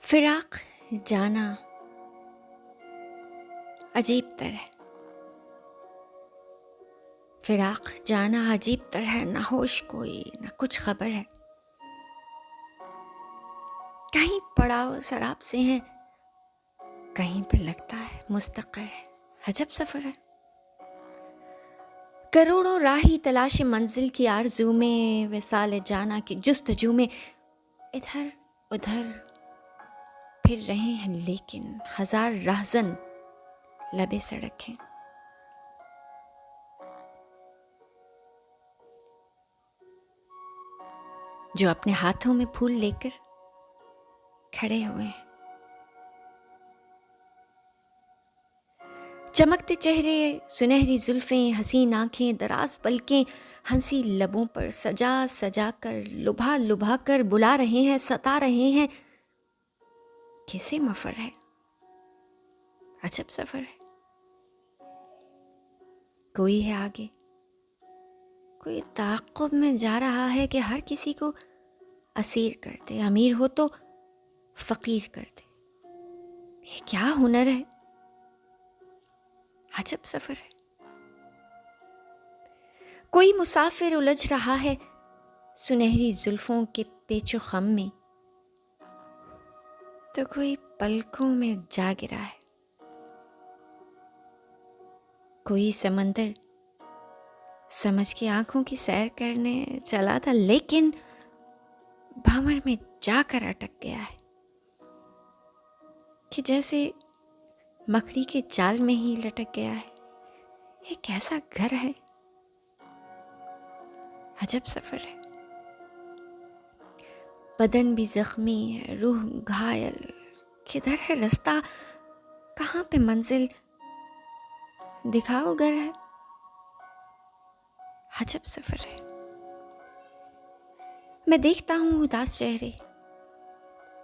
فراق جانا عجیب تر ہے، فراق جانا عجیب تر ہے، نہ ہوش کوئی نہ کچھ خبر ہے، کہیں پڑاؤ سراب سے ہیں، کہیں پہ لگتا ہے مستقر ہے، عجب سفر ہے۔ کروڑوں راہی تلاش منزل کی آرزو میں، وصال جانا کی جستجو میں، ادھر ادھر پھر رہے ہیں، لیکن ہزار رہزن لبے سڑک ہیں۔ جو اپنے ہاتھوں میں پھول لے کر کھڑے ہوئے ہیں، چمکتے چہرے، سنہری زلفیں، حسین آنکھیں، دراز پلکیں، ہنسی لبوں پر سجا سجا کر، لبھا لبھا کر بلا رہے ہیں، ستا رہے ہیں، کسے مفر ہے، عجب سفر ہے۔ کوئی ہے آگے، کوئی تعاقب میں جا رہا ہے کہ ہر کسی کو اسیر کر دے، امیر ہو تو فقیر کر دے۔ یہ کیا ہنر ہے، عجب سفر ہے۔ کوئی مسافر الجھ رہا ہے سنہری زلفوں کے پیچ و خم میں، تو کوئی پلکوں میں جا گرا ہے۔ کوئی سمندر سمجھ کے آنکھوں کی سیر کرنے چلا تھا، لیکن بھنور میں جا کر اٹک گیا ہے، کہ جیسے مکڑی کے جال میں ہی لٹک گیا ہے۔ یہ کیسا گھر ہے، عجب سفر ہے۔ بدن بھی زخمی ہے، روح گھائل، کدھر ہے رستہ، کہاں پہ منزل، دکھاؤ گھر ہے، عجب سفر ہے۔ میں دیکھتا ہوں اداس چہرے،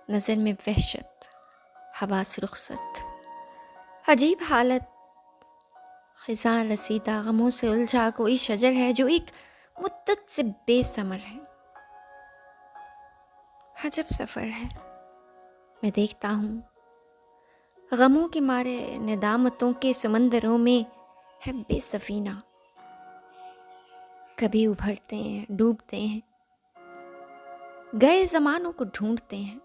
نظر میں وحشت، حواس رخصت، عجیب حالت، خزاں رسیدہ، غموں سے الجھا کوئی شجر ہے جو ایک مدت سے بے ثمر ہے، عجب سفر ہے۔ میں دیکھتا ہوں غموں کے مارے ندامتوں کے سمندروں میں ہے بے سفینہ، کبھی ابھرتے ہیں، ڈوبتے ہیں، گئے زمانوں کو ڈھونڈتے ہیں،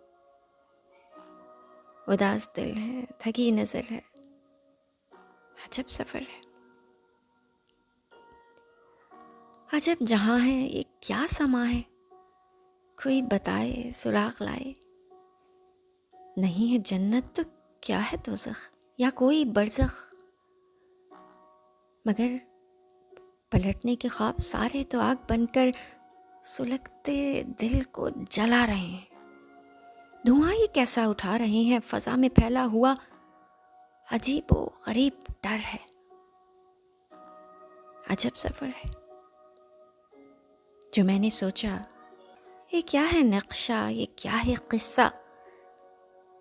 اداس دل ہے، تھکی نظر ہے، عجب سفر ہے۔ عجب جہاں ہے، یہ کیا سما ہے، کوئی بتائے، سراغ لائے، نہیں ہے جنت تو کیا ہے دوزخ، یا کوئی برزخ، مگر پلٹنے کے خواب سارے تو آگ بن کر سلگتے دل کو جلا رہے ہیں۔ دھواں یہ کیسا اٹھا رہے ہیں، فضا میں پھیلا ہوا عجیب و غریب ڈر ہے، عجب سفر ہے۔ جو میں نے سوچا یہ کیا ہے نقشہ، یہ کیا ہے قصہ،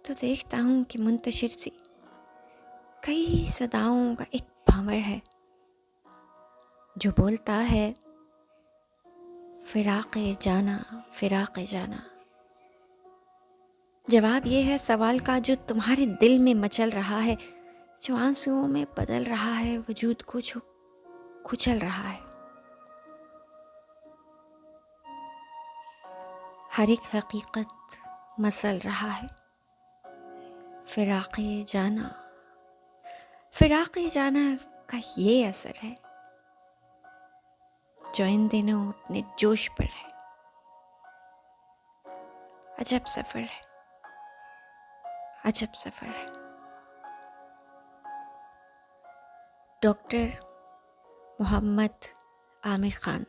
تو دیکھتا ہوں کہ منتشر سی کئی صداؤں کا ایک بھنور ہے جو بولتا ہے فراق جانا، فراق جانا۔ جواب یہ ہے سوال کا جو تمہارے دل میں مچل رہا ہے، جو آنسوؤں میں بدل رہا ہے وجود کو، جو کچل رہا ہے۔ ہر ایک حقیقت مسل رہا ہے، فراق جانا، فراق جانا کا یہ اثر ہے جو ان دنوں اتنے جوش پر ہے، عجب سفر ہے، عجب سفر ہے۔ ڈاکٹر محمد عامر خان۔